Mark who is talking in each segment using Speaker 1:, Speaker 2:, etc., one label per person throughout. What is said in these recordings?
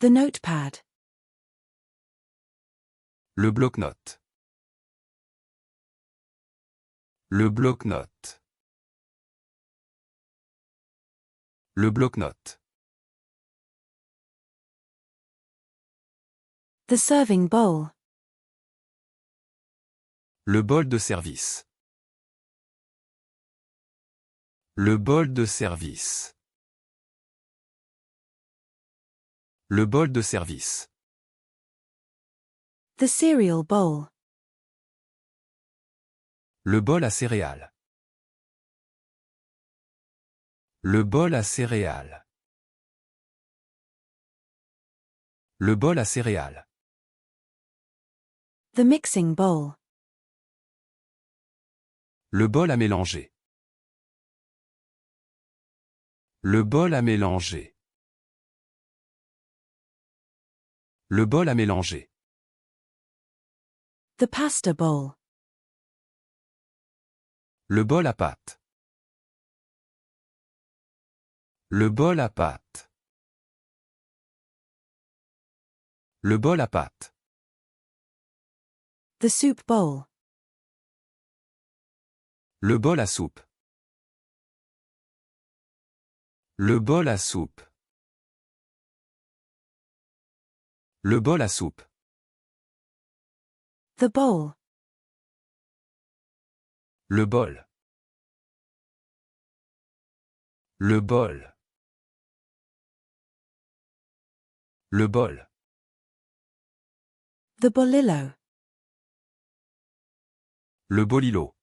Speaker 1: The notepad.
Speaker 2: Le bloc-notes. Le bloc-notes. Le bloc-notes.
Speaker 1: The serving bowl.
Speaker 2: Le bol de service. Le bol de service. Le bol de service.
Speaker 1: The cereal bowl.
Speaker 2: Le bol à céréales. Le bol à céréales. Le bol à céréales.
Speaker 1: The mixing bowl.
Speaker 2: Le bol à mélanger. Le bol à mélanger. Le bol à mélanger.
Speaker 1: The pasta bowl.
Speaker 2: Le bol à pâte. Le bol à pâte. Le bol à pâte.
Speaker 1: The soup bowl.
Speaker 2: Le bol à soupe. Le bol à soupe. Le bol à soupe.
Speaker 1: The bowl.
Speaker 2: Le bol. Le bol. Le bol.
Speaker 1: The bolillo.
Speaker 2: Le bolilo.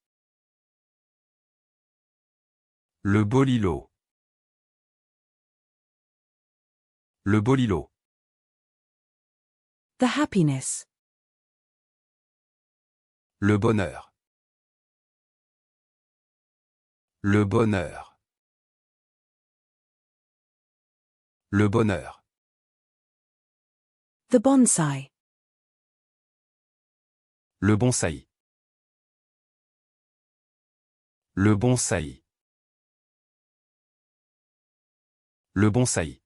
Speaker 2: Le bolilo. Le bolilo.
Speaker 1: The happiness.
Speaker 2: Le bonheur. Le bonheur. Le bonheur.
Speaker 1: The bonsai.
Speaker 2: Le bonsaï. Le bonsaï. Le bonsaï.